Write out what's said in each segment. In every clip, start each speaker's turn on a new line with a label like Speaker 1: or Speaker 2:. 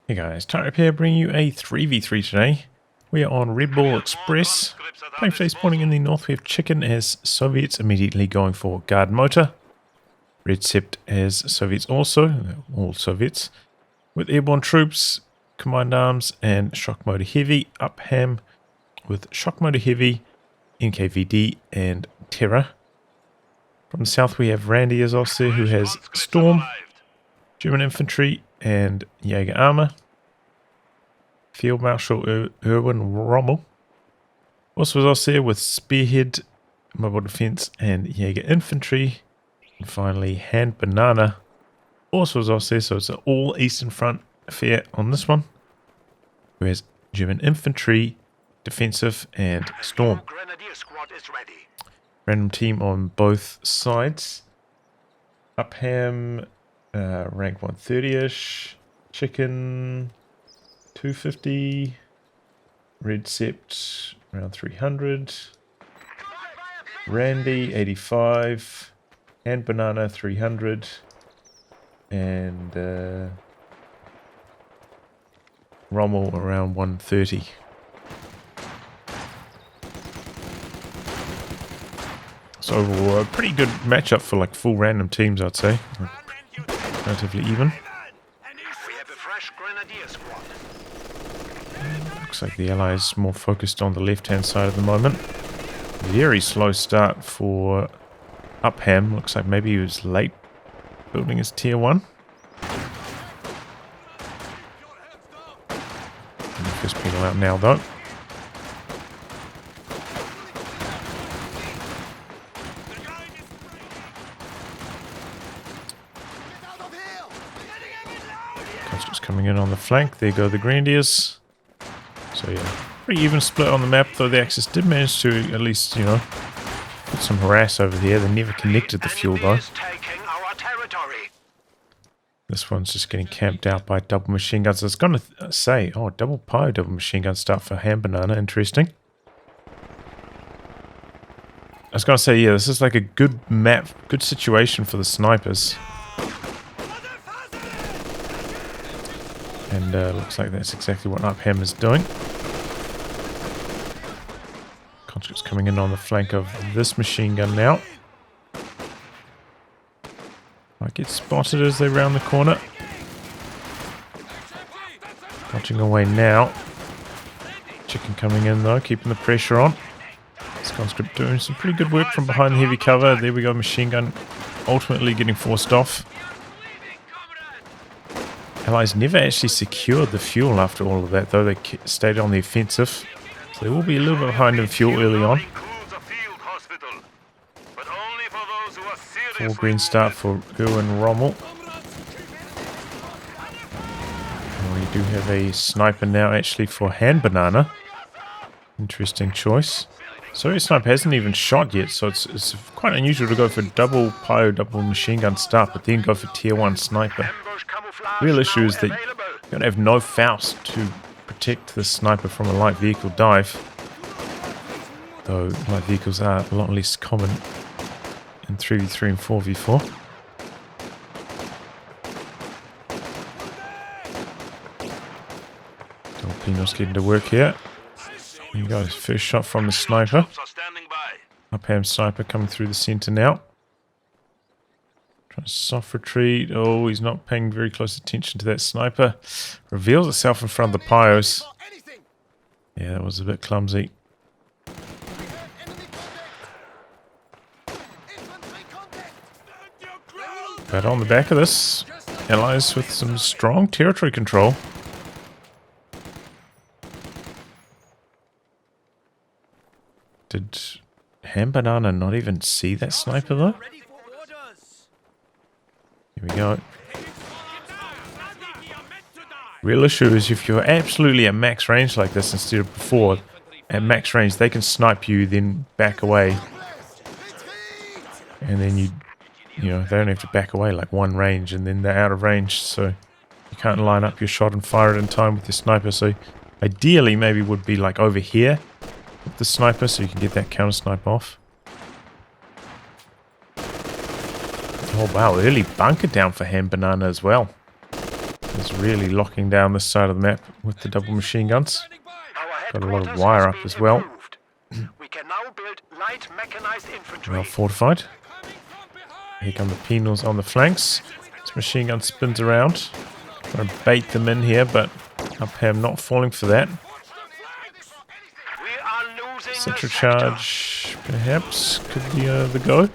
Speaker 1: Hey guys, Tarek here bringing you a 3v3 today. We are on Redball Express. Playing face pointing in the north, we have Chicken as Soviets immediately going for guard motor. Redsept as Soviets also, all Soviets. With airborne troops, combined arms and shock motor heavy. UPHAM with shock motor heavy, NKVD and Terror. From the south we have Randy as Ostheer who has Storm, German Infantry and Jaeger Armour. Field Marshal Erwin Rommel. Also was Ostheer with Spearhead, Mobile Defense and Jaeger Infantry. And finally Hand Banana. Also was Ostheer, so it's an all Eastern Front affair on this one. Who has German Infantry, Defensive and Storm. Random team on both sides. UPHAM, rank 130-ish. Chicken 250. Redsept around 300. Randy 85. And Banana 300. And Rommel around 130. So overall, a pretty good matchup for like full random teams, I'd say. Relatively even. Looks like the Allies more focused on the left-hand side at the moment. Very slow start for UPHAM. Looks like maybe he was late building his tier 1. First penal out now though. Conscripts coming in on the flank. There go the Grenadiers. So yeah, pretty even split on the map, though the Axis did manage to at least, you know, put some harass over here. They never connected the fuel though. This one's just getting camped out by double machine guns. I was going to say, oh, double PO, double machine gun start for Hand Banana. Interesting. I was going to say, yeah, this is like a good map, good situation for the snipers. And looks like that's exactly what UPHAM is doing. Conscripts coming in on the flank of this machine gun now. Might get spotted as they round the corner. Dodging away now. Chicken coming in though, keeping the pressure on. This conscript doing some pretty good work from behind the heavy cover. There we go, machine gun ultimately getting forced off. Allies never actually secured the fuel after all of that, though they stayed on the offensive. So they will be a little bit behind in fuel early on. Full green start for Erwin Rommel. And we do have a sniper now actually for Hand Banana. Interesting choice. So sniper hasn't even shot yet, so it's quite unusual to go for double PO, double machine gun start, but then go for tier 1 sniper. Real issue is that you're going to have no Faust to protect the sniper from a light vehicle dive. Though light vehicles are a lot less common in 3v3 and 4v4. Delpino's getting to work here. There you go, first shot from the sniper. UPHAM sniper coming through the center now. Trying to soft retreat. Oh, he's not paying very close attention to that sniper. Reveals itself in front of the pyos. Yeah, that was a bit clumsy. But on the back of this, Allies with some strong territory control. Did Hand Banana not even see that sniper though? Here we go. Real issue is if you're absolutely at max range like this instead of before, at max range they can snipe you, then back away. And then you know, they only have to back away like one range and then they're out of range, so you can't line up your shot and fire it in time with your sniper. So ideally maybe would be like over here with the sniper so you can get that counter snipe off. Oh wow, early bunker down for Hand Banana as well. It's really locking down this side of the map with the double machine guns. Got a lot of wire up as well.
Speaker 2: We can now build light mechanized infantry.
Speaker 1: Well fortified. Here come the penals on the flanks. This machine gun spins around. Trying to bait them in here, but UPHAM not falling for that. Central charge, perhaps, could be the go.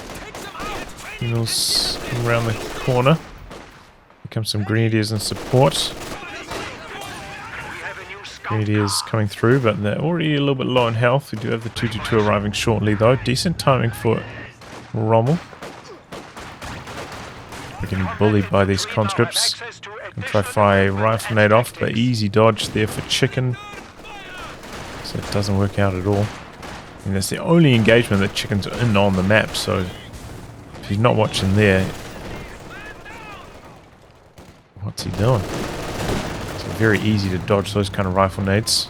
Speaker 1: Penals come around the corner. Here comes some grenadiers in support. Grenadiers coming through, but they're already a little bit low in health. We do have the 222 arriving shortly, though. Decent timing for Rommel. We're getting bullied by these conscripts. Gonna try fire rifle nade off, but easy dodge there for Chicken. So it doesn't work out at all. And that's the only engagement that Chicken's in on the map, so if he's not watching there, what's he doing? It's very easy to dodge those kind of rifle nades.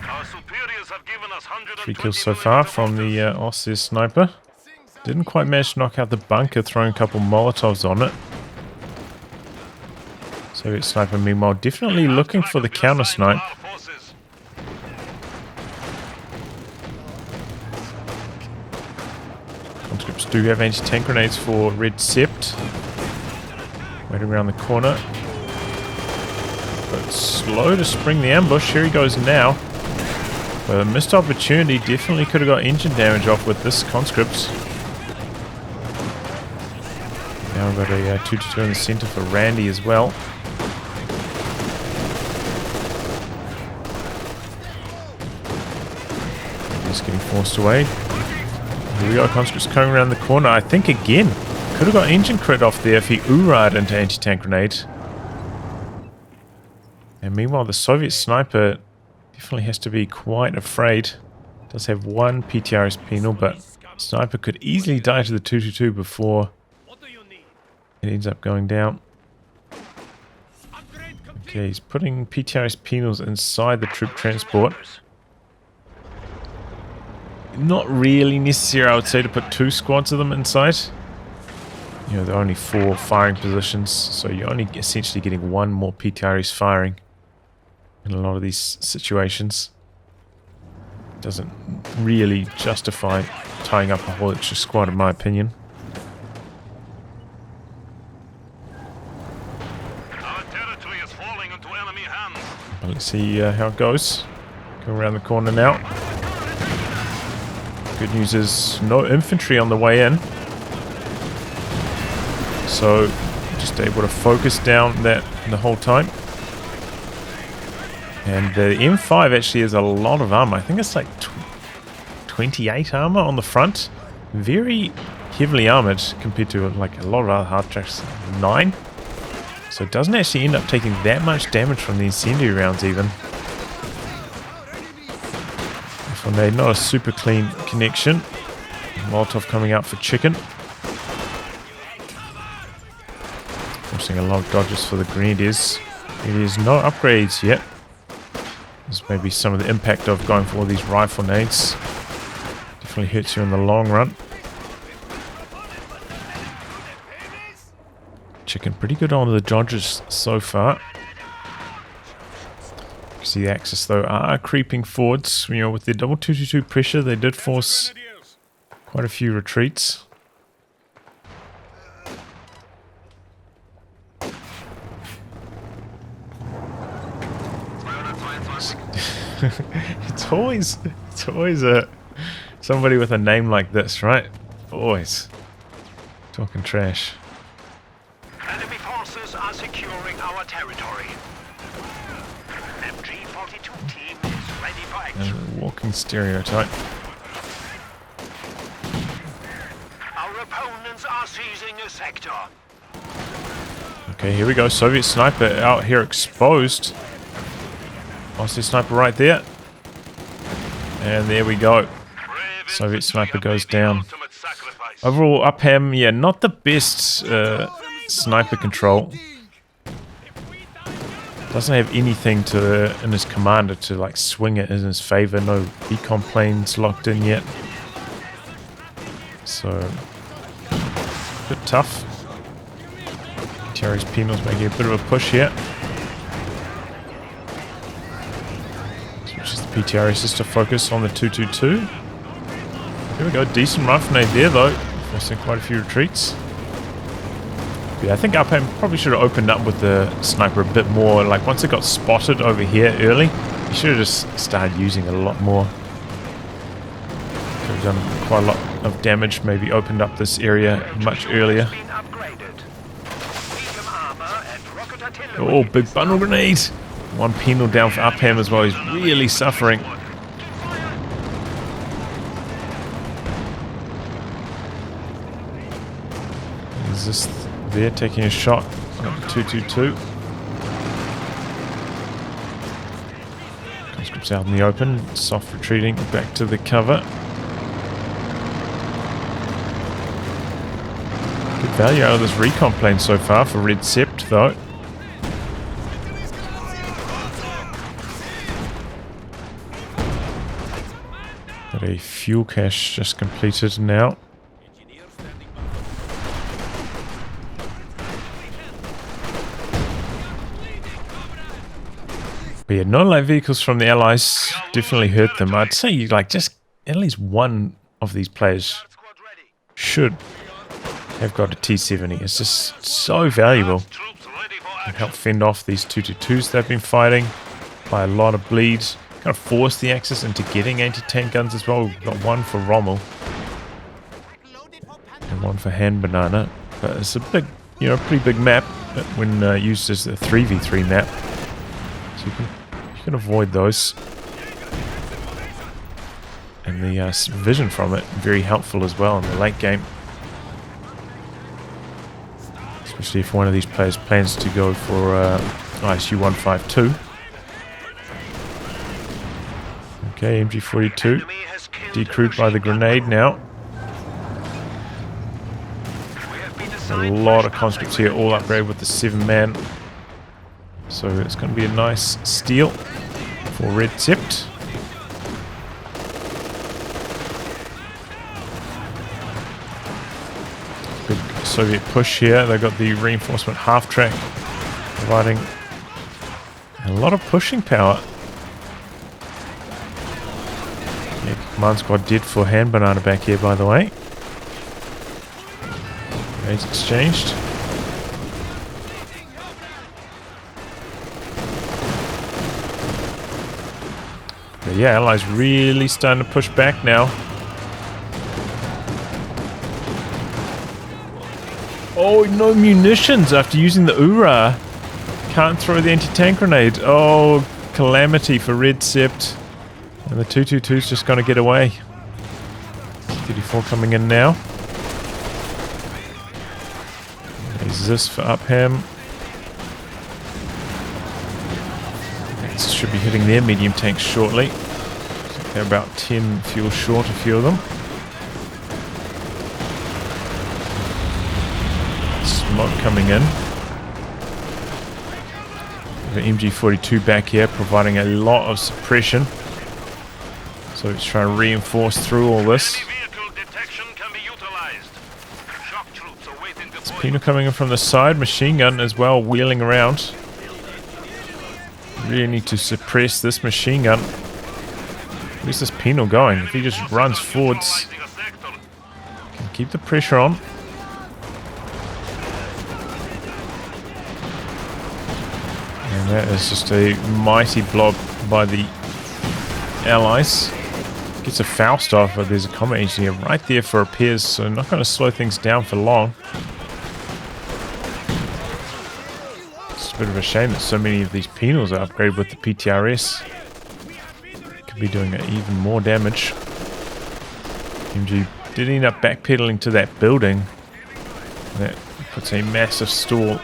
Speaker 2: Our superiors have given us
Speaker 1: 3 kills so far from the Ostheer sniper. Didn't quite manage to knock out the bunker, throwing a couple Molotovs on it. Soviet sniper, meanwhile, definitely looking for the counter snipe. Conscripts do have anti-tank grenades for Redsept. Waiting around the corner. But slow to spring the ambush. Here he goes now. But a missed opportunity. Definitely could have got engine damage off with this conscript. Now we've got a 2-2 in the center for Randy as well. He's getting forced away. Here we go, conscripts coming around the corner. I think again, could have got engine crit off there if he oora'd into anti-tank grenade. And meanwhile, the Soviet sniper definitely has to be quite afraid. Does have one PTRS penal, but sniper could easily die to the 222 before it ends up going down. Okay, he's putting PTRS penals inside the troop transport. Not really necessary, I would say, to put 2 squads of them inside. You know, there are only 4 firing positions, so you're only essentially getting 1 more PTRS firing in a lot of these situations. Doesn't really justify tying up a whole extra squad, in my opinion.
Speaker 2: Our territory is falling into enemy hands.
Speaker 1: But let's see how it goes. Going around the corner now. Good news is no infantry on the way in. So just able to focus down that the whole time. And the M5 actually has a lot of armor. I think it's like 28 armor on the front. Very heavily armored compared to like a lot of other hard tracks. 9. So it doesn't actually end up taking that much damage from the incendiary rounds even. Nade, not a super clean connection. Molotov coming out for Chicken. Forcing a lot of dodges for the Grenadiers. Grenadiers no upgrades yet. This may be some of the impact of going for all these rifle nades. Definitely hurts you in the long run. Chicken pretty good on the dodges so far. See the Axis though are creeping forwards. You know, with their double 222 pressure, they did force quite a few retreats. it's always somebody with a name like this, right? Always talking trash.
Speaker 2: Enemy forces are securing our territory. Team is ready for action.
Speaker 1: And a walking stereotype.
Speaker 2: Our opponents are seizing a sector.
Speaker 1: Okay, here we go. Soviet sniper out here exposed. Ostheer sniper right there. And there we go. Soviet sniper goes down. Overall, UPHAM, yeah, not the best sniper control. Doesn't have anything to in his commander to like swing it in his favor. No recon planes locked in yet. So bit tough. Terry's Penal's making a bit of a push here. Switches the PTRS just to focus on the 222. Here we go, decent rifle grenade there though, forcing quite a few retreats. Yeah, I think UPHAM probably should have opened up with the sniper a bit more. Like once it got spotted over here early, you should have just started using it a lot more. Could have done quite a lot of damage, maybe opened up this area much earlier. Oh, big bundle grenade! One penal down for UPHAM as well, he's really suffering. Is this there taking a shot at the 222? Conscripts out in the open, soft retreating back to the cover. Good value out of this recon plane so far for Redsept though. Got a fuel cache just completed now. But yeah, no light vehicles from the Allies definitely hurt them. I'd say like just at least one of these players should have got a T-70. It's just so valuable. It helped fend off these 222s they've been fighting by a lot of bleeds. Kind of force the Axis into getting anti-tank guns as well. We've got one for Rommel and one for Hand Banana. But it's a big, you know, pretty big map when used as a 3v3 map. So you can avoid those. And the vision from it, very helpful as well in the late game. Especially if one of these players plans to go for ISU 152. Okay, MG42 decrewed by the grenade now. A lot of conscripts here, all upgraded with the 7-man. So it's going to be a nice steal for Redsept. Big Soviet push here. They've got the reinforcement half-track providing a lot of pushing power. Yeah, command squad did for Hand Banana back here, by the way. Grenades exchanged. But yeah, Allies really starting to push back now. Oh, no munitions after using the URA. Can't throw the anti-tank grenade. Oh, calamity for Redsept. And the 222's just going to get away. 34 coming in now. There's this for UPHAM. This should be hitting their medium tanks shortly. They're about 10 fuel short, a few of them. Smoke coming in. The MG42 back here providing a lot of suppression. So it's trying to reinforce through all this. It's Pino coming in from the side, machine gun as well, wheeling around. Really need to suppress this machine gun. Where's this Pino going? If he just runs forwards, can keep the pressure on. And that is just a mighty blob by the Allies. Gets a Faust off, but there's a combat engineer right there for repairs, so not going to slow things down for long. It's a bit of a shame that so many of these penals are upgraded with the PTRS. Could be doing even more damage. MG did end up backpedaling to that building. That puts a massive stall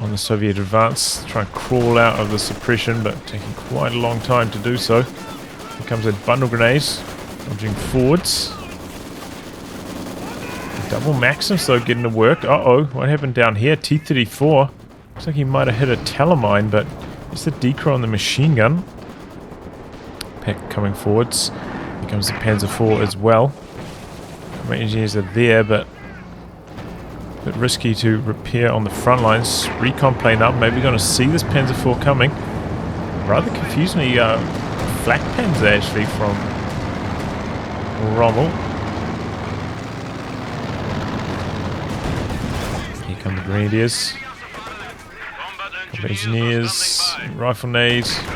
Speaker 1: on the Soviet advance. Try and crawl out of the suppression, but taking quite a long time to do so. Here comes a bundle grenade, dodging forwards. Double Maxims though getting to work. Uh-oh, what happened down here? T-34. Looks like he might have hit a telemine, but it's the decro on the machine gun. Pack coming forwards. Here comes the Panzer IV as well. My engineers are there, but Bit risky to repair on the front lines. Recon plane up. Maybe going to see this Panzer IV coming. Rather confusingly, flak Panzer actually from Rommel. Here come the Grenadiers. Engineers, rifle nades. Here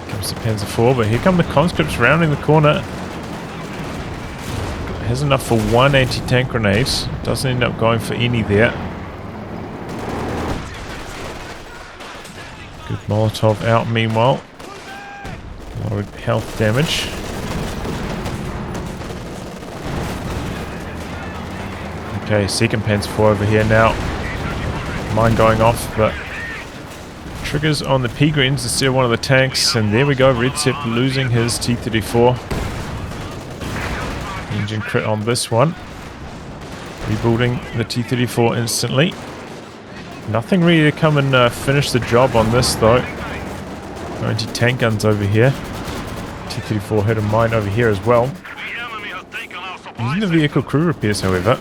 Speaker 1: comes the Panzer IV, but here come the conscripts rounding the corner. Has enough for one anti-tank grenade. Doesn't end up going for any there. Good Molotov out meanwhile. A lot of health damage. Okay, second Panzer IV over here now. Mine going off, but triggers on the P-Greens to steal one of the tanks, and there we go, Redsept losing his T-34. Engine crit on this one. Rebuilding the T-34 instantly. Nothing really to come and finish the job on this though. No anti-tank guns over here. T-34 hit a mine over here as well. Using the vehicle crew repairs however.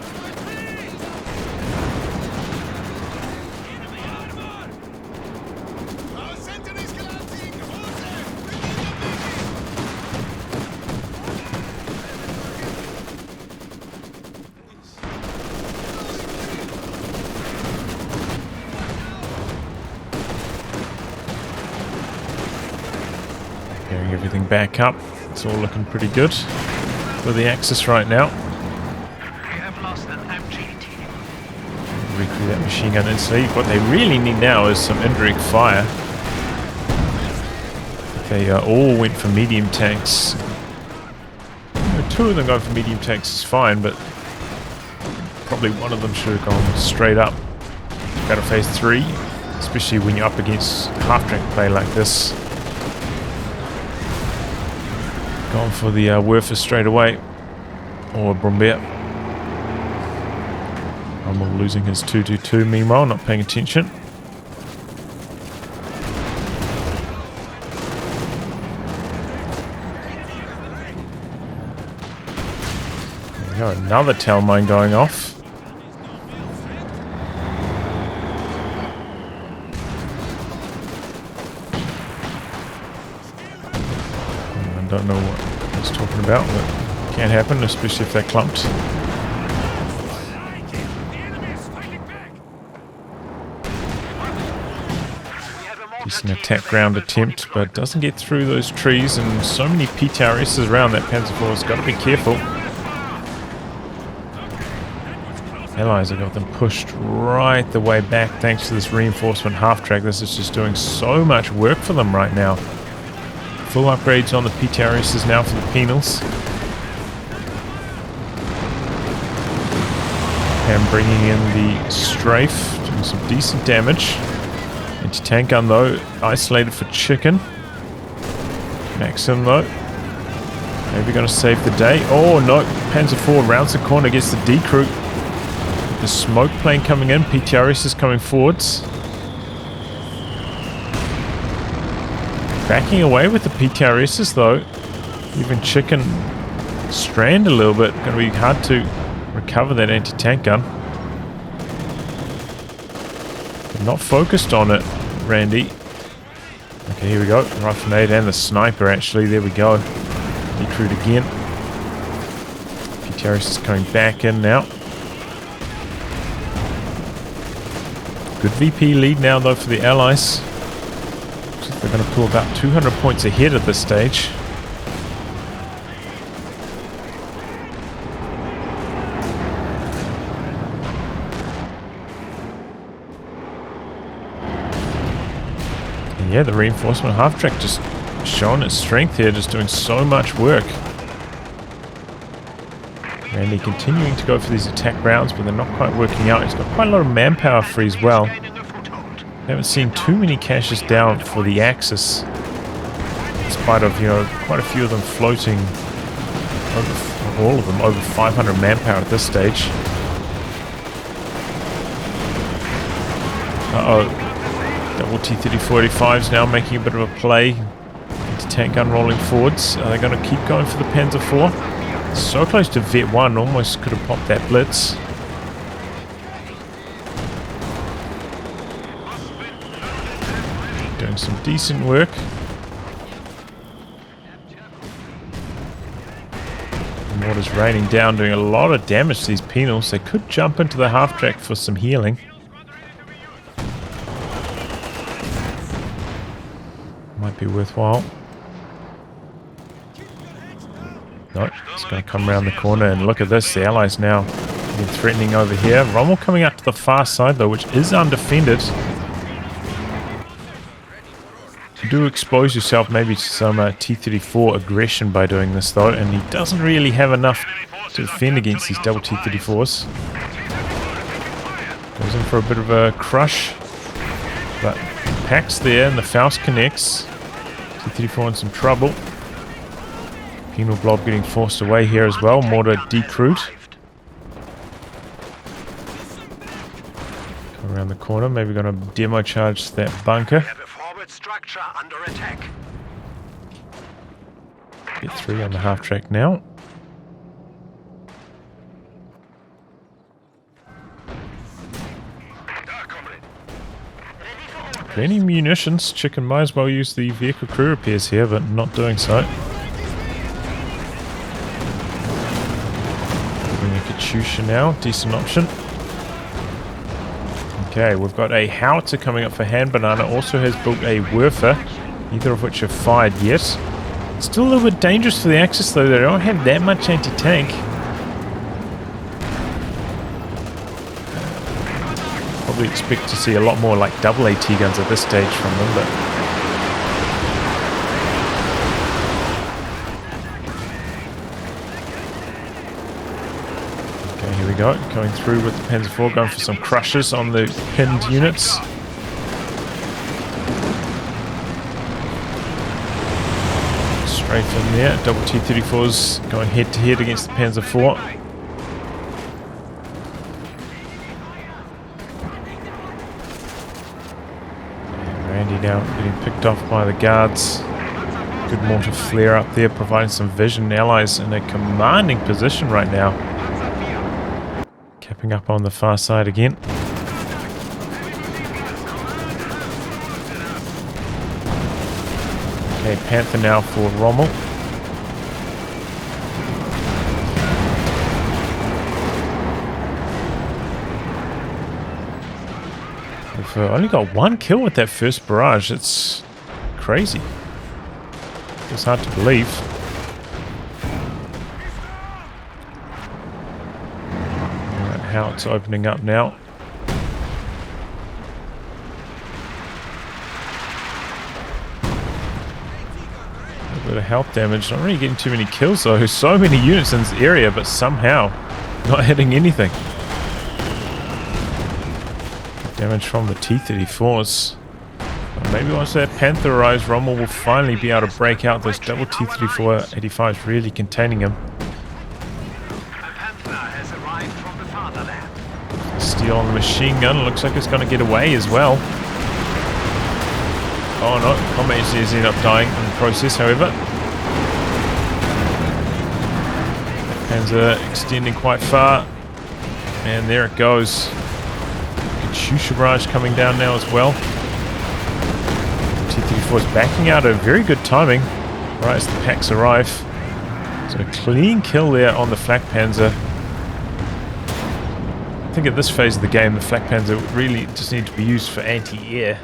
Speaker 1: Gearing everything back up. It's all looking pretty good for the Axis right now.
Speaker 2: We have lost an MG team.
Speaker 1: Recreate that machine gun instantly. What they really need now is some indirect fire. They all went for medium tanks. Two of them going for medium tanks is fine, but probably one of them should have gone straight up. Battle phase 3, especially when you're up against half-track play like this. Gone for the Werfer straight away, or Brombeer. Rommel losing his 222 meanwhile, not paying attention. There we go, another tail mine going off. I don't know what he's talking about, but can't happen, especially if they're clumped. Decent attack ground attempt, but doesn't get through those trees, and so many PTRSs around that Panzer IV has got to be careful. Allies have got them pushed right the way back thanks to this reinforcement half-track. This is just doing so much work for them right now. Full upgrades on the PTRSs now for the penals. And bringing in the strafe, doing some decent damage. Anti-tank gun though, isolated for chicken. Maxim though. Maybe going to save the day. Oh no, Panzer IV rounds the corner, gets the D crew. The smoke plane coming in, PTRS is coming forwards. Backing away with the PTRSs though. Even chicken strand a little bit. Going to be hard to recover that anti-tank gun. They're not focused on it, Randy. Okay, here we go. Rifle nade and the sniper actually. There we go. Recruit again. PTRS is coming back in now. Good VP lead now though for the Allies. Looks like they're going to pull about 200 points ahead at this stage. And yeah, the reinforcement half-track just showing its strength here, just doing so much work. Randy continuing to go for these attack rounds, but they're not quite working out. He's got quite a lot of manpower free as well. Haven't seen too many caches down for the Axis, in spite of, you know, quite a few of them floating, all of them over 500 manpower at this stage. Double T-34-85s now making a bit of a play. Anti-tank gun rolling forwards. Are they going to keep going for the Panzer IV? So close to Vet 1, almost could have popped that blitz. Doing some decent work. The water's raining down, doing a lot of damage to these penals. They could jump into the half track for some healing. Might be worthwhile. No, it's going to come around the corner, and look at this, the allies now getting threatening over here. Rommel coming up to the far side though, which is undefended. You do expose yourself maybe to some T-34 aggression by doing this though, and he doesn't really have enough to defend against these double T-34s. Goes in for a bit of a crush, but Pack's there and the Faust connects. T-34 in some trouble. Penal blob getting forced away here as well. Mortar decrewed. Come around the corner. Maybe going to demo charge that bunker.
Speaker 2: Structure under attack.
Speaker 1: Get 3 on the half track now. Plenty of munitions. Chicken might as well use the vehicle crew repairs here, but not doing so. Bring a Katyusha now. Decent option. Okay, we've got a howitzer coming up for Hand Banana. Also has built a Werfer, neither of which have fired yet. Still a little bit dangerous for the Axis though. They don't have that much anti-tank. Probably expect to see a lot more like double AT guns at this stage from them, but okay, here we go. Going through with the Panzer IV, going for some crushes on the pinned units. Strafe in there. Double T-34s going head to head against the Panzer IV. Now getting picked off by the guards. Good mortar flare up there, providing some vision. Allies in a commanding position right now. Capping up on the far side again. Okay, Panther now for Rommel. We've only got 1 kill with that first barrage. It's crazy. It's hard to believe. Alright, how it's opening up now. A little bit of health damage. Not really getting too many kills though. So many units in this area, but somehow not hitting anything. Damage from the T-34s. Maybe once that Panther arrives, Rommel will finally be able to break out those double T-34 85s, really containing him. Steel on the machine gun. Looks like it's going to get away as well. Oh no, combat engineers end up dying in the process, however. Panzer extending quite far. And there it goes. Shusha barrage coming down now as well. T-34 is backing out at very good timing right as the packs arrive. So a clean kill there on the Flak Panzer. I think at this phase of the game the Flak Panzer really just need to be used for anti-air.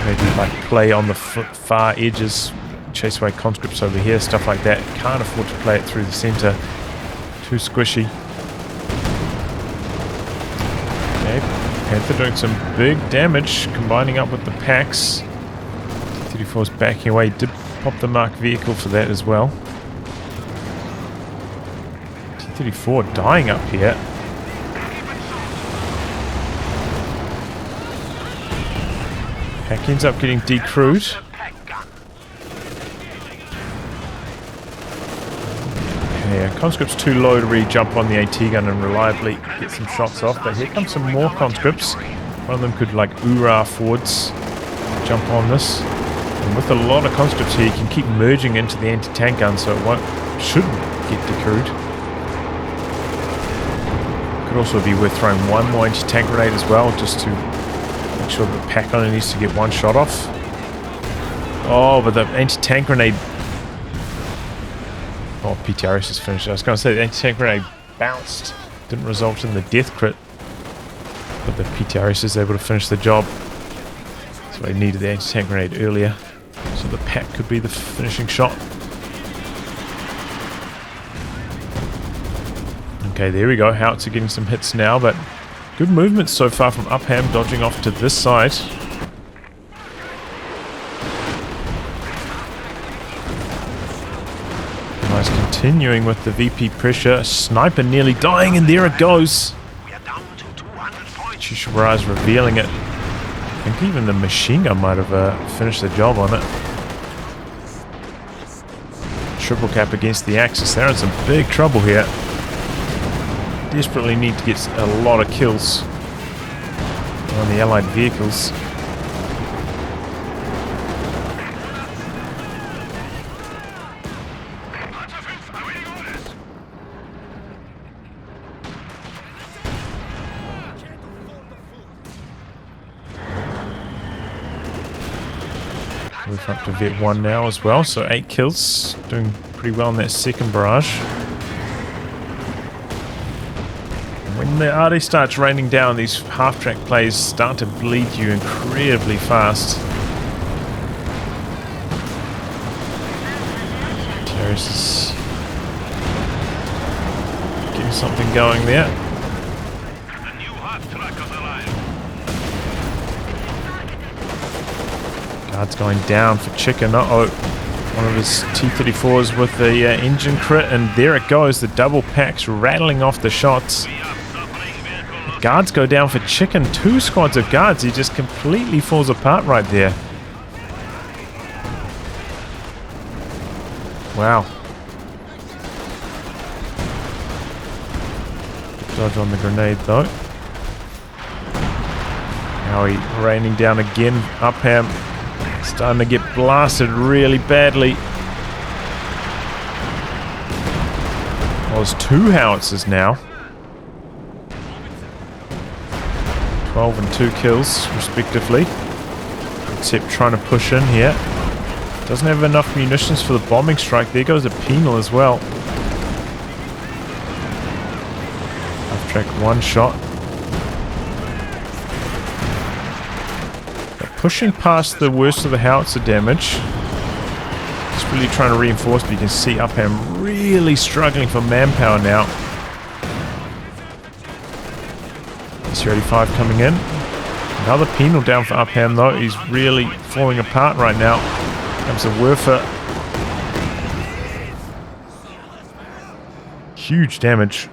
Speaker 1: Maybe like play on the far edges, chase away conscripts over here, stuff like that. Can't afford to play it through the center. Too squishy. Panther doing some big damage, combining up with the packs. T-34's backing away. Did pop the marked vehicle for that as well. T-34 dying up here. Pack ends up getting decrewed. Yeah, conscript's too low to really jump on the AT gun and reliably get some shots off, but here comes some more conscripts. One of them could like oorah forwards, jump on this. And with a lot of conscripts here, you can keep merging into the anti-tank gun so it won't shouldn't get decrewed. Could also be worth throwing one more anti-tank grenade as well, just to make sure the pack only needs to get one shot off. Oh, but the anti-tank grenade... Oh, PTRS is finished. I was going to say the anti-tank grenade bounced. Didn't result in the death crit. But the PTRS is able to finish the job. So they needed the anti-tank grenade earlier. So the pack could be the finishing shot. Okay, there we go. Howitzer getting some hits now, but good movement so far from UPHAM, dodging off to this side. Nice, continuing with the VP pressure. Sniper nearly dying, and there it goes. Chushabaraj revealing it. I think even the machine gun might have finished the job on it. Triple cap against the Axis. They're in some big trouble here. Desperately need to get a lot of kills on the allied vehicles. Move up to Vet 1 now as well, so 8 kills, doing pretty well in that second barrage. When the RD starts raining down, these half-track plays start to bleed you incredibly fast. Terrace is getting something going there. Guard's going down for Chicken. Uh-oh. One of his T-34s with the engine crit, and there it goes. The double packs rattling off the shots. Guards go down for Chicken. 2 squads of guards. He just completely falls apart right there. Wow. Dodge on the grenade though. Now he raining down again. UPHAM starting to get blasted really badly. Well, there's 2 howitzers now. 12 and 2 kills, respectively. Redsept trying to push in here. Doesn't have enough munitions for the bombing strike. There goes a penal as well. Half-track 1 shot. They're pushing past the worst of the howitzer damage. Just really trying to reinforce, but you can see UPHAM really struggling for manpower now. SU-85 coming in. Another penal down for UPHAM though. He's really falling apart right now. Comes a Werfer. Huge damage.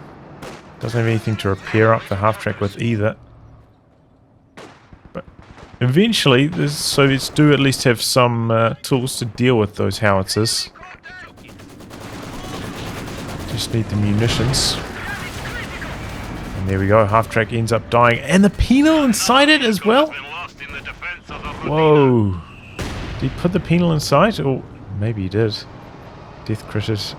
Speaker 1: Doesn't have anything to repair up the half-track with either. But eventually the Soviets do at least have some tools to deal with those howitzers. Just need the munitions. And there we go, half-track ends up dying. And the penal inside it as well? Whoa. Did he put the penal inside? Or maybe he did. Death critted.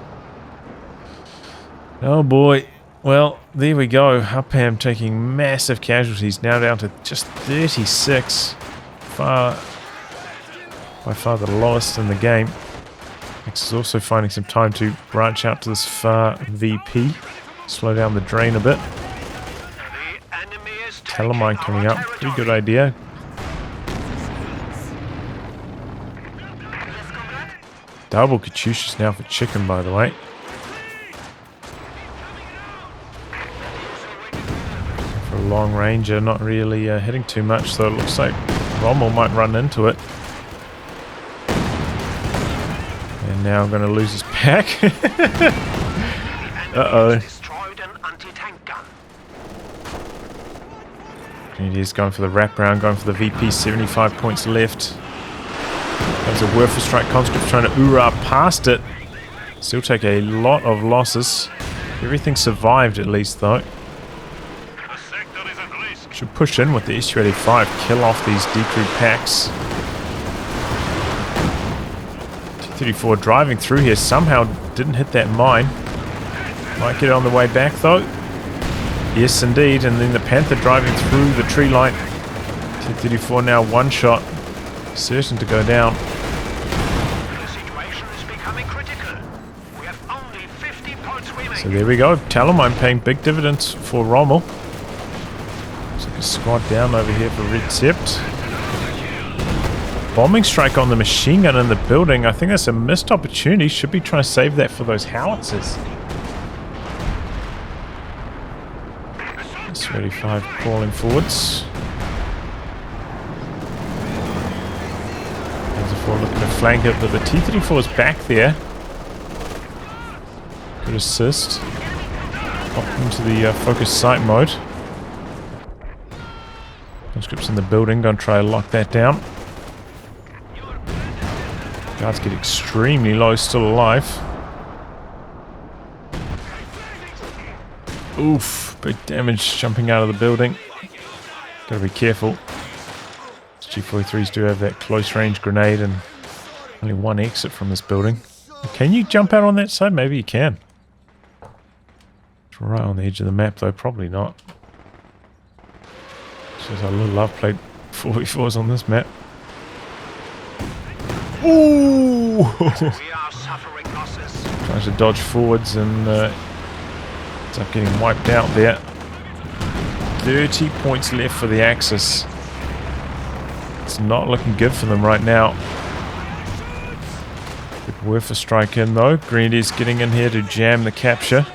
Speaker 1: Oh boy. Well, there we go. UPHAM taking massive casualties. Now down to just 36. By far the lowest in the game. X is also finding some time to branch out to this far VP. Slow down the drain a bit. Telemine coming up. Pretty good idea. Double Katyushas now for Chicken, by the way. For a long ranger, not really hitting too much, so it looks like Rommel might run into it. And now I'm going to lose his pack. Uh-oh. And he's going for the wraparound, going for the VP, 75 points left. There's a Werfer strike. Conscript trying to oorah past it. Still take a lot of losses. Everything survived at least though. Should push in with the SU-85, kill off these decrewed packs. T-34 driving through here. Somehow didn't hit that mine. Might get it on the way back though. Yes, indeed. And then the Panther driving through the tree line. T-34 now one shot. Certain to go down.
Speaker 2: The situation is becoming critical. We have only 50 points remaining.
Speaker 1: So there we go. Talonmine paying big dividends for Rommel. So a squad down over here for Redsept. Bombing strike on the machine gun in the building. I think that's a missed opportunity. Should be trying to save that for those howitzers. S-35 crawling forwards. Looking to flank it, but the T-34 is back there. Good assist. Up into the focus sight mode. Conscripts in the building, gonna try to lock that down. Guards get extremely low, still alive. Oof, big damage jumping out of the building. Gotta be careful. G43s do have that close range grenade and only one exit from this building. Can you jump out on that side? Maybe you can. It's right on the edge of the map though, probably not. Shows how little love played 4v4s on this map. Ooh!
Speaker 2: We are suffering losses.
Speaker 1: Tries to dodge forwards and ends up getting wiped out there. 30 points left for the Axis. It's not looking good for them right now. Good worth a strike in though. Grenadiers getting in here to jam the capture.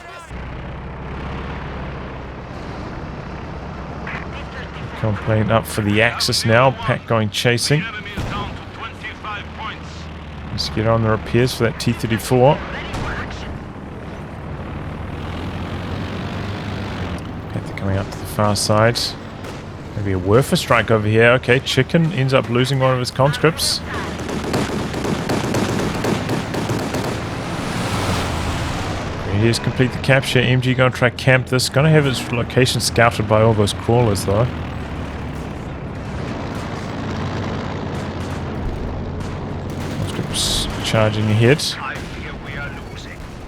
Speaker 1: Recon plane up for the Axis now. Pack going chasing. Let's get on the repairs for that T-34. Panther coming up to the far side. Maybe a Werfer strike over here. Okay, Chicken ends up losing one of his conscripts. Grenadiers complete the capture. MG going to try camp this. Going to have its location scouted by all those crawlers though. Conscripts charging ahead.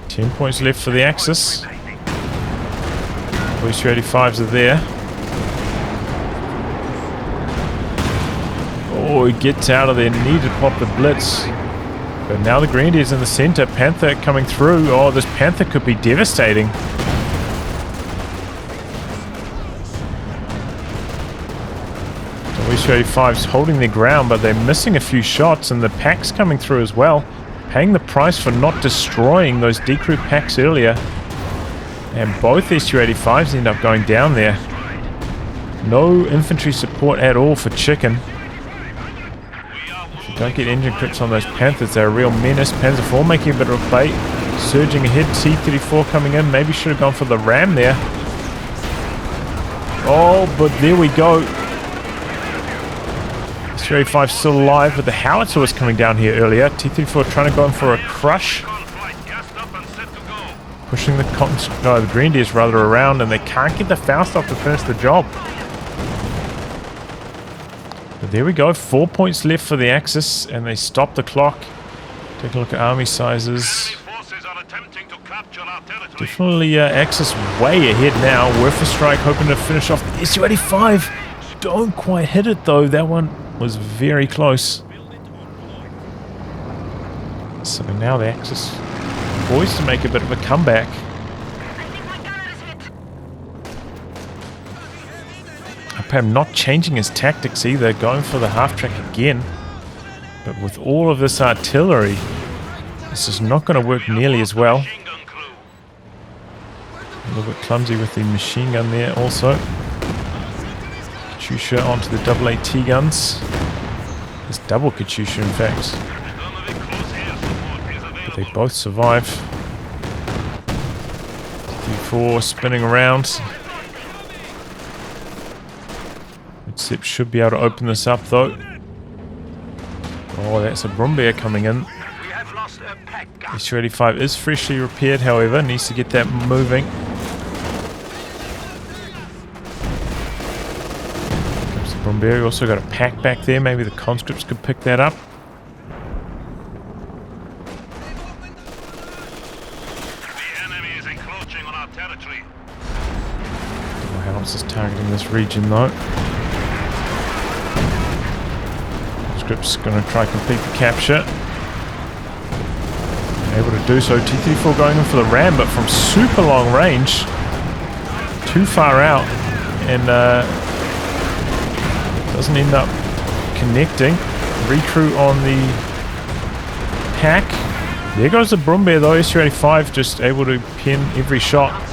Speaker 1: 10 points left for the Axis. Boys 285s are there. Oh, he gets out of there. Need to pop the blitz. But now the Grenadiers in the center. Panther coming through. Oh, this Panther could be devastating. The WH-85's holding their ground, but they're missing a few shots, and the packs coming through as well. Paying the price for not destroying those decrew packs earlier. And both these SU-85s end up going down there. No infantry support at all for Chicken. Don't get engine crits on those Panthers, they're a real menace. Panzer IV making a bit of a play. Surging ahead, T-34 coming in. Maybe should have gone for the ram there. Oh, but there we go. T-35 still alive, but the howitzer was coming down here earlier. T-34 trying to go in for a crush. Pushing the Grenadiers rather around, and they can't get the Faust off to finish the job. But there we go, 4 points left for the Axis, and they stop the clock. Take a look at army sizes. Definitely Axis way ahead now. Werfer strike hoping to finish off the SU-85. Don't quite hit it though, that one was very close. So now the Axis poised to make a bit of a comeback. UPHAM not changing his tactics either, going for the half-track again. But with all of this artillery, this is not going to work nearly as well. A little bit clumsy with the machine gun there also. Katyusha onto the AAT guns. It's double Katyusha in fact. But they both survive. T4 spinning around. Redsept should be able to open this up though. Oh, that's a Brumbeer coming in. SU-85 is freshly repaired, however, needs to get that moving. Comes the Brumbeer. We also got a pack back there. Maybe the conscripts could pick that up. Axis targeting this region though. Script's going to try to complete the capture. Able to do so. T-34 going in for the ram, but from super long range. Too far out. And doesn't end up connecting. Recruit on the pack. There goes the Brumbear though. SU-85 just able to pin every shot.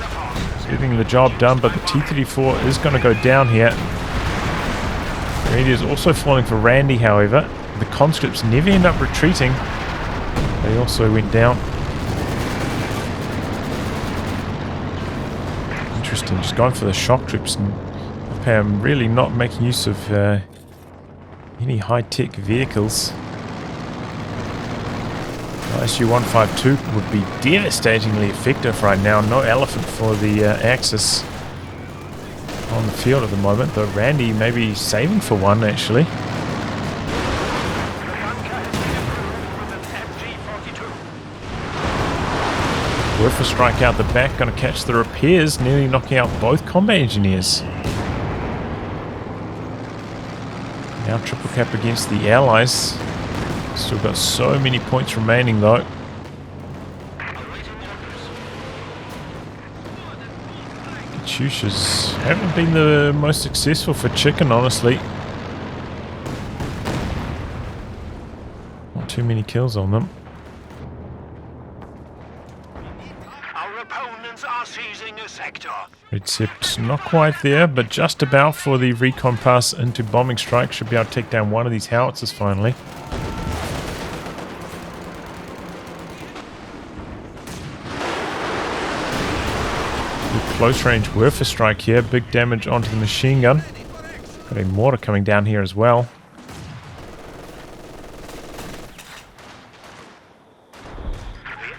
Speaker 1: Getting the job done, but the T-34 is going to go down here. Randy is also falling for Randy, however. The conscripts never end up retreating. They also went down. Interesting, just going for the shock troops. And UPHAM really not making use of any high-tech vehicles. SU-152 would be devastatingly effective right now. No elephant for the Axis on the field at the moment, though Randy may be saving for one actually. Worth a strike out the back, going to catch the repairs, nearly knocking out both combat engineers. Now triple cap against the Allies. Still got so many points remaining though. Katyushas haven't been the most successful for Chicken, honestly. Not too many kills on them.
Speaker 2: Our opponents are seizing a sector.
Speaker 1: Redsept not quite there, but just about for the recon pass into bombing strike. Should be able to take down one of these howitzers finally. Close range Werfer strike here. Big damage onto the machine gun. Got a mortar coming down here as well.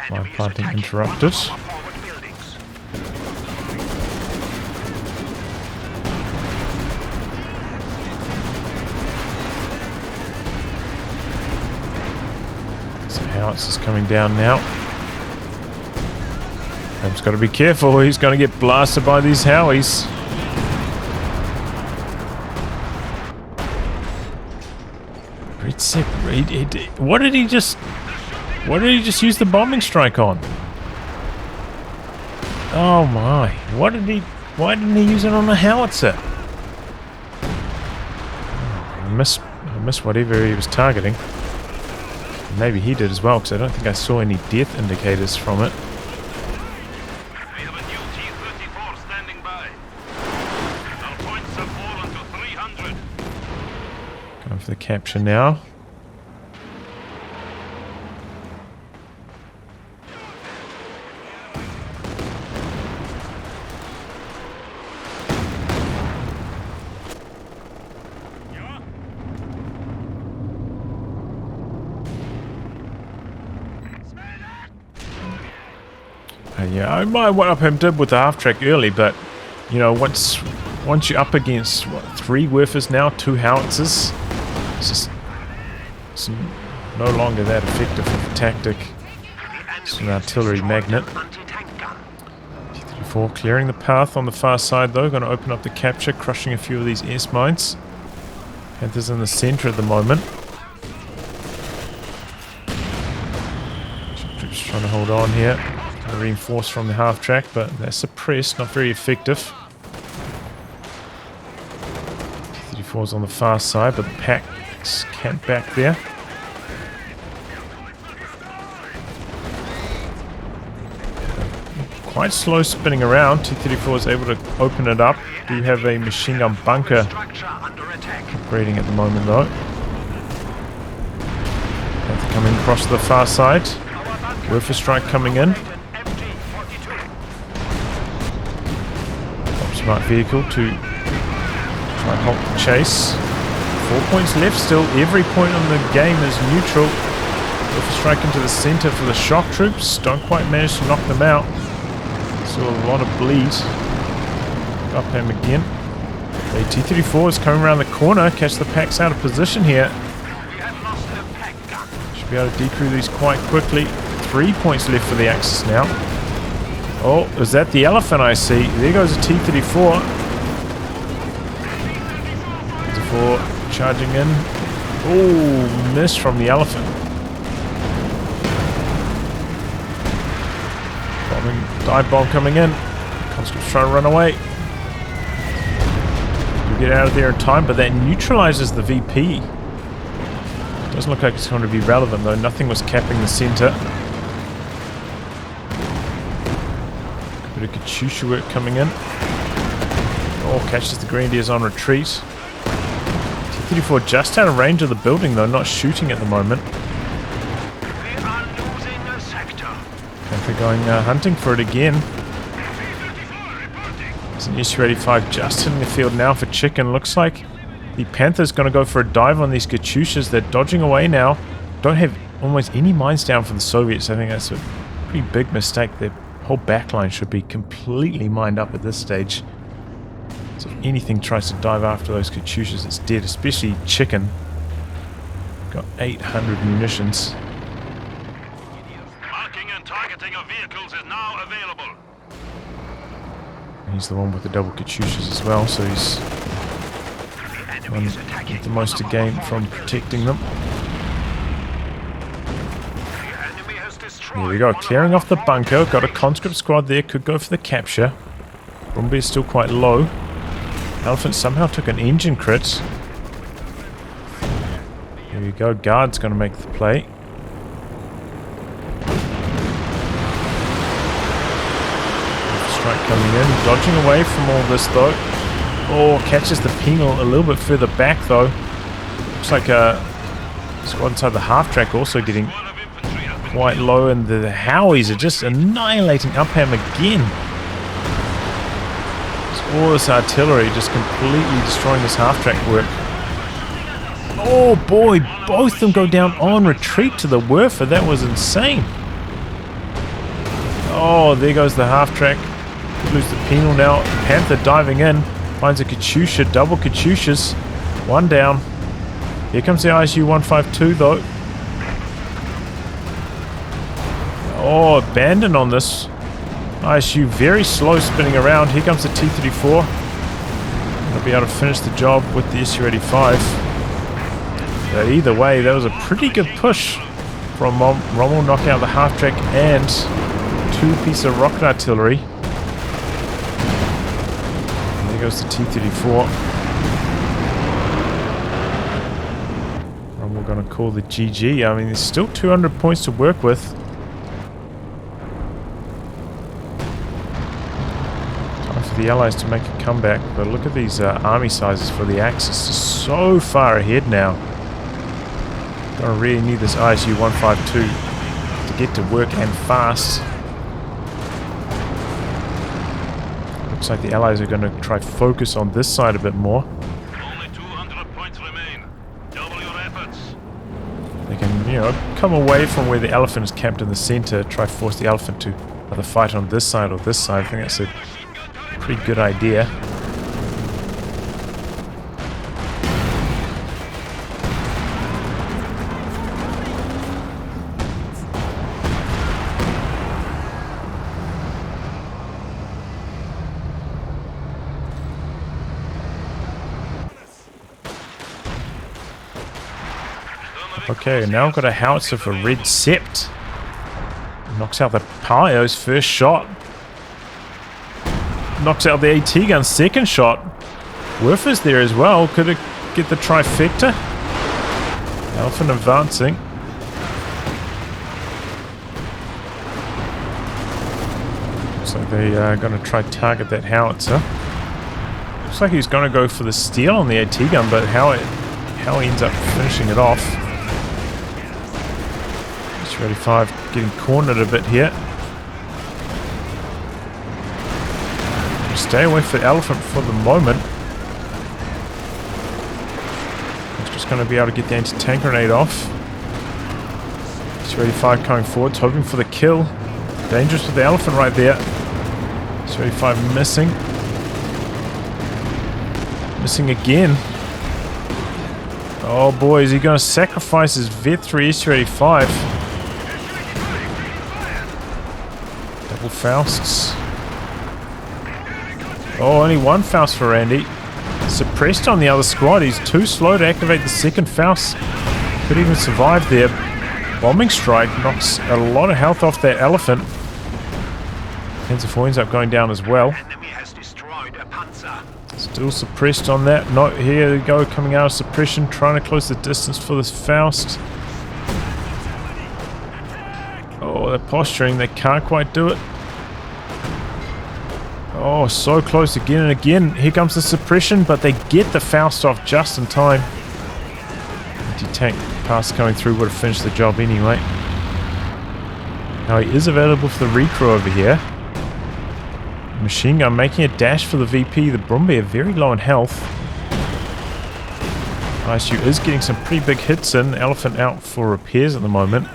Speaker 1: Line planting interrupted. So howitzers coming down now. He's got to be careful, he's going to get blasted by these howies. Redsept, what did he just use the bombing strike on? Oh my, why didn't he use it on a howitzer? I missed whatever he was targeting. Maybe he did as well, because I don't think I saw any death indicators from it. Going for the capture now. Yeah, I might what UPHAM did with the half track early, but you know, once you're up against what, 3 Werfers now, 2 howitzers, it's no longer that effective of a tactic. It's an artillery magnet. T-34 clearing the path on the far side though, going to open up the capture, crushing a few of these air mines. Panthers in the center at the moment. Troops trying to hold on here. Reinforced from the half track, but they're suppressed, not very effective. T-34's on the far side, but the pack's camped back there. Quite slow spinning around. T-34 is able to open it up. Do have a machine gun bunker operating at the moment though. Panther coming across to the far side. Werfer strike coming in. Smart vehicle to try and halt the chase. 4 points left still. Every point on the game is neutral. With a strike into the center for the shock troops. Don't quite manage to knock them out. Still a lot of bleed. UPHAM again. The T-34 is coming around the corner. Catch the packs out of position here. Should be able to decrew these quite quickly. 3 points left for the Axis now. Oh, is that the elephant I see? There goes a T-34. 234 charging in. Oh, miss from the elephant. Dive bomb coming in. Conscripts trying to run away. You get out of there in time, but that neutralizes the VP. Doesn't look like it's going to be relevant though. Nothing was capping the center. Bit of Katyusha work coming in. Oh, catches the Grenadiers on retreat. T-34 just out of range of the building though, not shooting at the moment.
Speaker 2: We are losing a sector.
Speaker 1: Infantry going hunting for it again. There's an Su-85 just hitting the field now for chicken. Looks like the Panther's going to go for a dive on these Katyushas. They're dodging away now. Don't have almost any mines down for the Soviets. I think that's a pretty big mistake. Their whole backline should be completely mined up at this stage. So if anything tries to dive after those Katyushas, it's dead, especially chicken. Got 800 munitions.
Speaker 2: Marking and targeting of vehicles is now available.
Speaker 1: And he's the one with the double Katyushas as well, so he's one with the most to gain from protecting them. Here we go, clearing off the bunker. Got a conscript squad there, could go for the capture. Rommel is still quite low. Elephant somehow took an engine crit. Here we go, Guard's going to make the play. Strike coming in, dodging away from all this though. Oh, catches the penal a little bit further back though. Looks like a squad inside the half track also getting quite low, and the Howies are just annihilating UPHAM again. All this artillery just completely destroying this half track work. Oh boy, both of them go down on retreat to the Werfer. That was insane. Oh, there goes the half track. Lose the penal now. Panther diving in. Finds a Katyusha, double Katyushas. One down. Here comes the ISU-152 though. Oh, abandoned on this. ISU very slow spinning around. Here comes the T-34. They'll be able to finish the job with the Su-85. But either way, that was a pretty good push from Rommel. Knock out the half track and 2 pieces of rocket artillery. And there goes the T-34. And we're going to call the GG. I mean, there's still 200 points to work with. The Allies to make a comeback, but look at these army sizes for the Axis. Just so far ahead now. Gonna really need this ISU-152 to get to work and fast. Looks like the Allies are going to try to focus on this side a bit more.
Speaker 2: Only 200 points remain. Double your efforts.
Speaker 1: They can, you know, come away from where the elephant is camped in the center, try to force the elephant to either fight on this side or this side. I think that's a pretty good idea. Okay, now I've got a howitzer for Redsept. Knocks out the Palio's first shot. Knocks out the AT gun second shot. Werfer's there as well. Could it get the trifecta? Elephant advancing. Looks like they are going to try to target that howitzer. Looks like he's going to go for the steal on the AT gun, but how he ends up finishing it off. Su-85 getting cornered a bit here. Stay away from the elephant for the moment. He's just going to be able to get the anti-tank grenade off. Su-85 coming forwards, hoping for the kill. Dangerous with the elephant right there. Su-85 missing. Missing again. Oh boy, is he going to sacrifice his Vet 3 Su-85? Double Fausts. Oh, only one Faust for Randy. suppressed on the other squad. He's too slow to activate the second Faust. Could even survive there. Bombing strike knocks a lot of health off that elephant. Panzer IV ends up going down as well.
Speaker 2: Enemy has destroyed a Panzer.
Speaker 1: Still suppressed on that. No, here we go, coming out of suppression, trying to close the distance for this Faust. Oh, they're posturing. They can't quite do it. Oh, so close again and again. Here comes the suppression, but they get the Faust off just in time. Anti-tank pass coming through would have finished the job anyway. Now he is available for the recrew over here. Machine gun making a dash for the VP. The Brumbier very low in health. ISU is getting some pretty big hits in. Elephant out for repairs at the moment.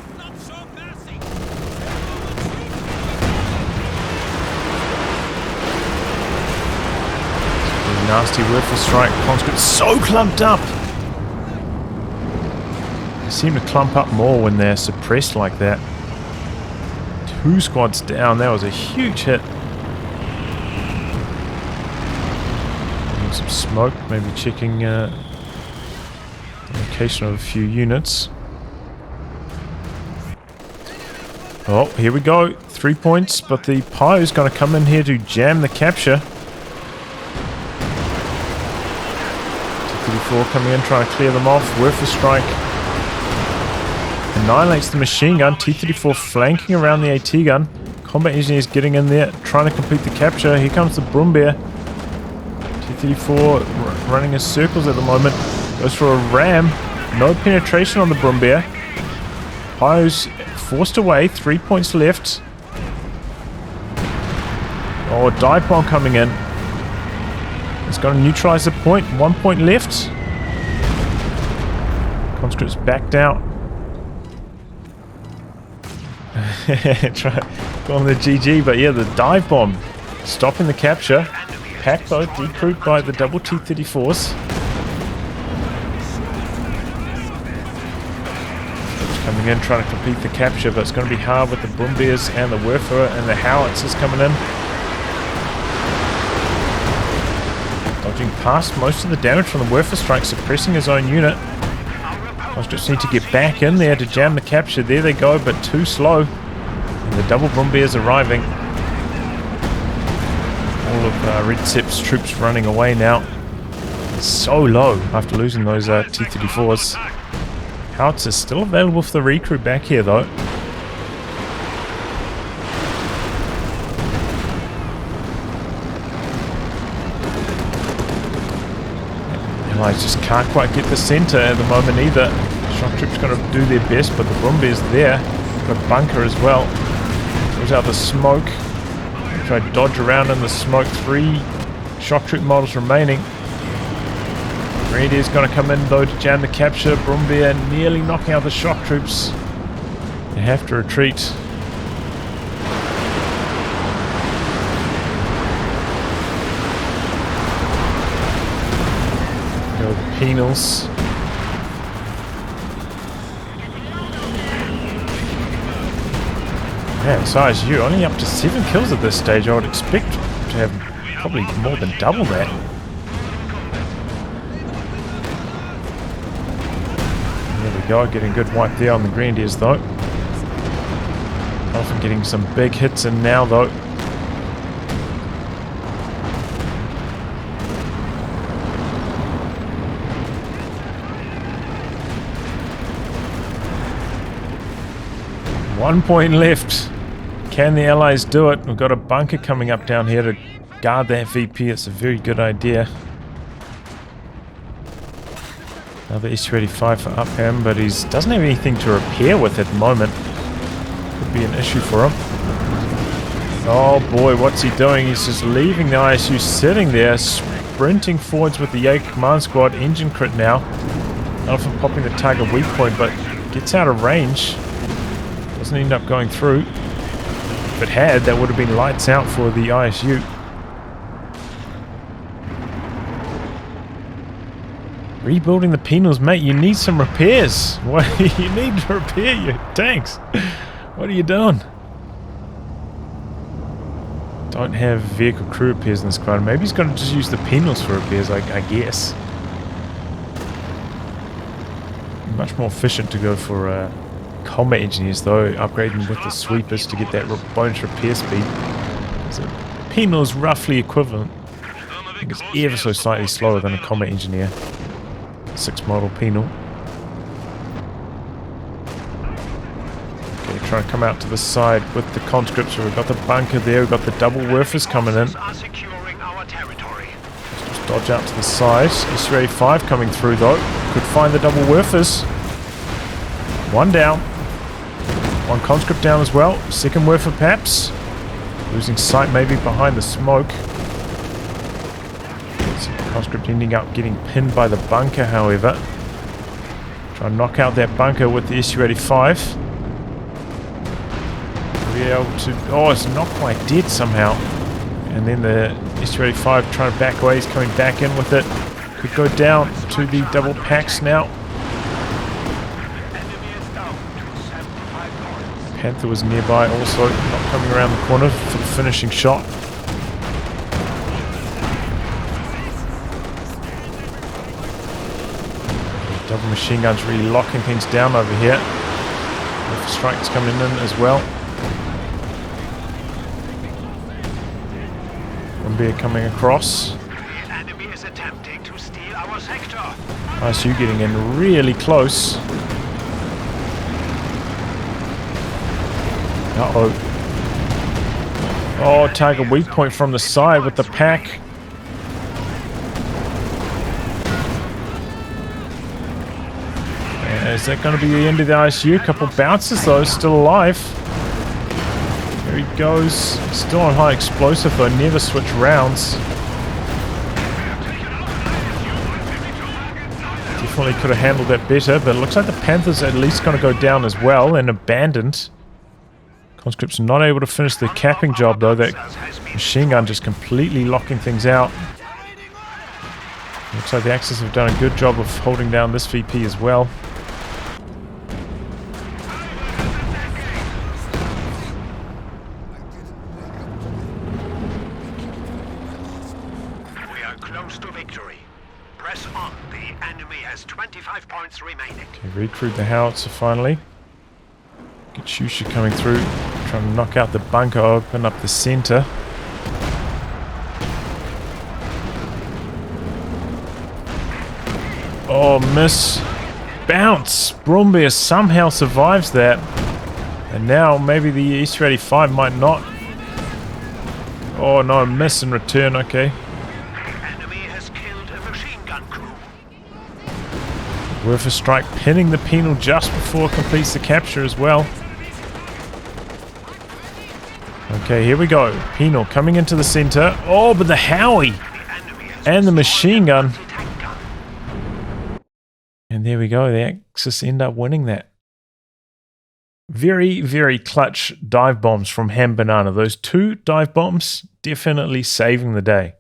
Speaker 1: Nasty Werfer strike. Conscript so clumped up. They seem to clump up more when they're suppressed like that. 2 squads down. That was a huge hit. Some smoke. Maybe checking the location of a few units. Oh, here we go. 3 points, but the Pi is going to come in here to jam the capture. T-34 coming in, trying to clear them off. Werfer strike annihilates the machine gun. T-34 flanking around the AT gun. Combat engineers getting in there, trying to complete the capture. Here comes the Brumbier. T-34 running in circles at the moment. Goes for a ram. No penetration on the Brumbier. Pio's forced away. 3 points left. Oh, a dive bomb coming in. It's going to neutralize the point. 1 point left. Conscripts backed out. Try go on the GG, but yeah, the dive bomb stopping the capture. Pack though, decrued by the double T-34s. Coming in, trying to complete the capture, but it's going to be hard with the Brumbiers and the Werfer and the Howitzers coming in. Dodging past most of the damage from the Werfer strike, suppressing his own unit. Conscripts need to get back in there to jam the capture. There they go, but too slow. And the double Brumbiers arriving. All of Redsept's troops running away now. It's so low after losing those T-34s. Howitzers still available for the recruit back here though. Allies just can't quite get the centre at the moment either. Shock troops going to do their best, but the Brumbiers there. Got a bunker as well. Throws out the smoke. Try to dodge around in the smoke. 3 shock troop models remaining. Grenadier's going to come in though to jam the capture. Brumbier nearly knocking out the shock troops. They have to retreat. Go the penals. Yeah, so ISU only up to 7 kills at this stage. I would expect to have probably more than double that. There we go, getting good wipe there on the Grenadiers though. Often getting some big hits in now though. One point left. Can the Allies do it? We've got a bunker coming up down here to guard that VP. It's a very good idea. Another S-285 for UPHAM, but he doesn't have anything to repair with at the moment. Could be an issue for him. Oh boy, what's he doing? He's just leaving the ISU sitting there, sprinting forwards with the Jaeger command squad. Engine crit now. Elephant popping the target weak point, but gets out of range. Doesn't end up going through. If it had, that would have been lights out for the ISU. Rebuilding the penals, mate. You need some repairs. What you need to repair your tanks? What are you doing? don't have vehicle crew repairs in this squad. Maybe he's going to just use the penals for repairs, I guess. Much more efficient to go for combat engineers though, upgrading with the sweepers to get that bonus repair speed. So penal is roughly equivalent. I think it's ever so slightly slower than a combat engineer. 6 model penal. Okay, trying to come out to the side with the conscripts. So we've got the bunker there, we've got the double woofers coming in. Just dodge out to the side. SU-85 coming through though. Could find the double woofers. One down. One conscript down as well. Second woofer perhaps. Losing sight maybe behind the smoke. Conscript ending up getting pinned by the bunker, however. Try and knock out that bunker with the SU-85. Be able to... Oh, it's not quite dead somehow. And then the SU-85 trying to back away. He's coming back in with it. Could go down to the double packs now. Panther was nearby also, not coming around the corner for the finishing shot. Double machine guns really locking things down over here. With strikes coming in as well. One bear coming across.
Speaker 2: The enemy is attempting to steal our sector.
Speaker 1: ISU getting in really close. Uh-oh. Oh, target weak point from the side with the pack. Is that going to be the end of the ISU? Couple bounces though, still alive. There he goes. Still on high explosive though, never switch rounds. Definitely could have handled that better, but it looks like the Panther's at least going to go down as well and abandoned. Conscripts not able to finish the capping job though. That machine gun just completely locking things out. Looks like the Axis have done a good job of holding down this VP as well.
Speaker 2: We are close to victory. Press on. The enemy has 25 points remaining.
Speaker 1: Okay, recruit the howitzer finally. Get Shusha coming through, trying to knock out the bunker, open up the center. Oh, miss. Bounce! Brombeer somehow survives that. And now maybe the SU-85 might not. Oh no, miss in return, okay.
Speaker 2: Enemy has killed a machine gun crew.
Speaker 1: Worth a strike, pinning the penal just before it completes the capture as well. Okay, here we go. Penal coming into the center. Oh, but the Howie! And the machine gun. And there we go. The Axis end up winning that. Very, very clutch dive bombs from Ham Banana. Those 2 dive bombs definitely saving the day.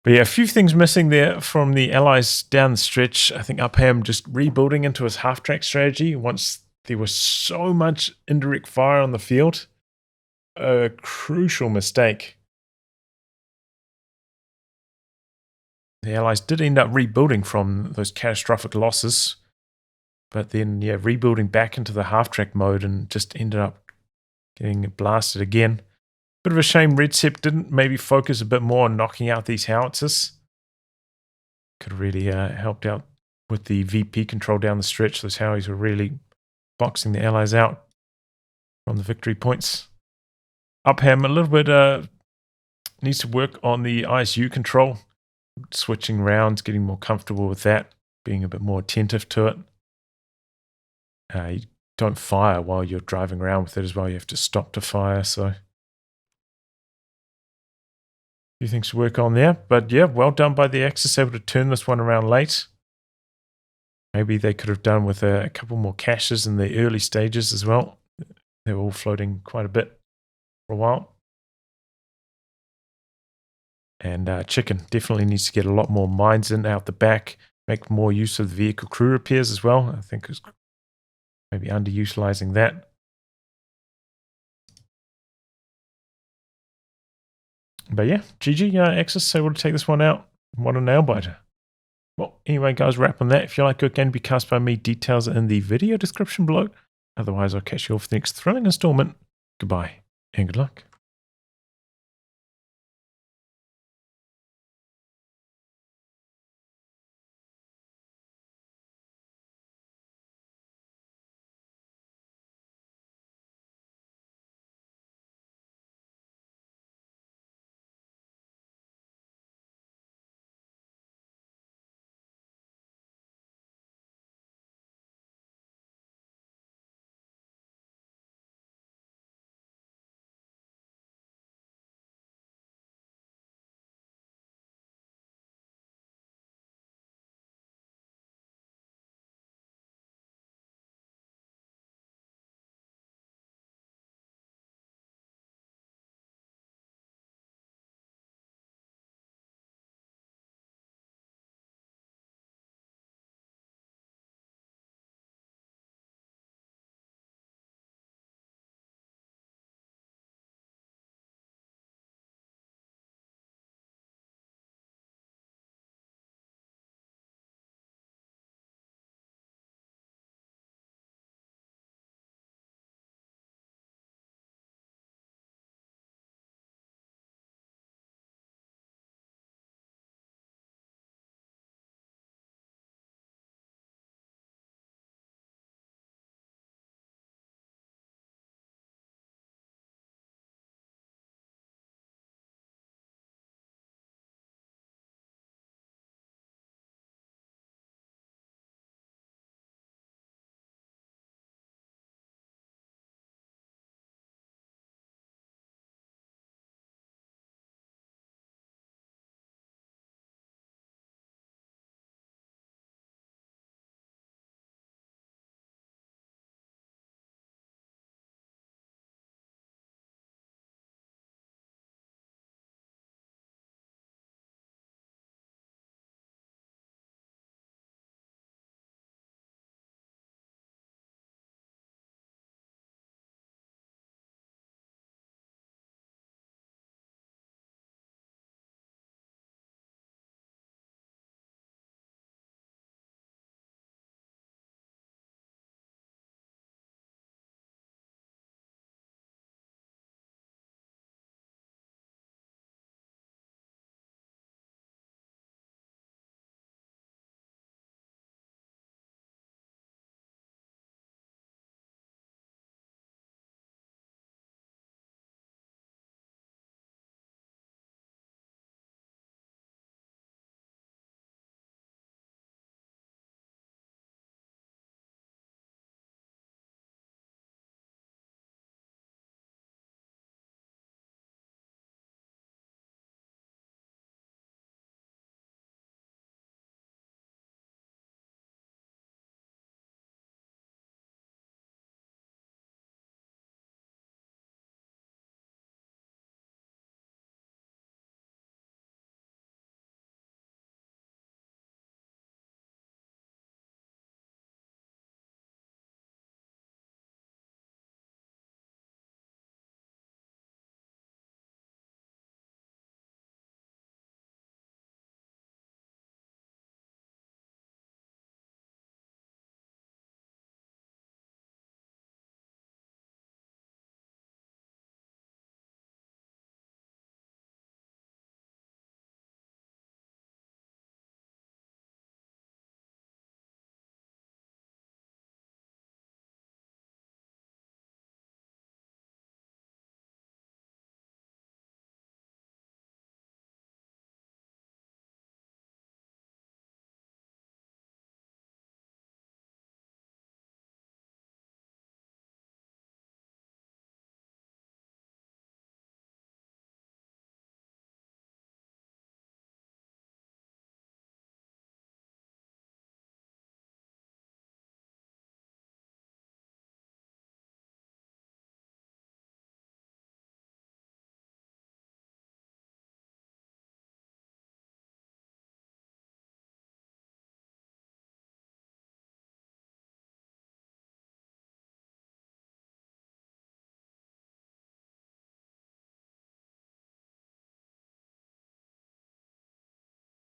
Speaker 1: But yeah, a few things missing there from the Allies down the stretch. I think UPHAM just rebuilding into his half-track strategy once there was so much indirect fire on the field. A crucial mistake. The Allies did end up rebuilding from those catastrophic losses. But then, yeah, rebuilding back into the half-track mode and just ended up getting blasted again. Bit of a shame Redsept didn't maybe focus a bit more on knocking out these howitzers. Could have really helped out with the VP control down the stretch. Those Howies were really boxing the Allies out from the victory points. UPHAM a little bit needs to work on the ISU control. Switching rounds, getting more comfortable with that. Being a bit more attentive to it. You don't fire while you're driving around with it as well. You have to stop to fire, so... few things to work on there, but yeah, well done by the Axis, able to turn this one around late. Maybe they could have done with a couple more caches in the early stages as well. They were all floating quite a bit for a while. And Chicken definitely needs to get a lot more mines in out the back, make more use of the vehicle crew repairs as well. I think it's maybe underutilizing that. But yeah, GG, Axis able to take this one out. What a nail biter. Well, anyway, guys, wrap on that. If you like good game to be cast by me, details are in the video description below. Otherwise, I'll catch you all for the next thrilling installment. Goodbye and good luck.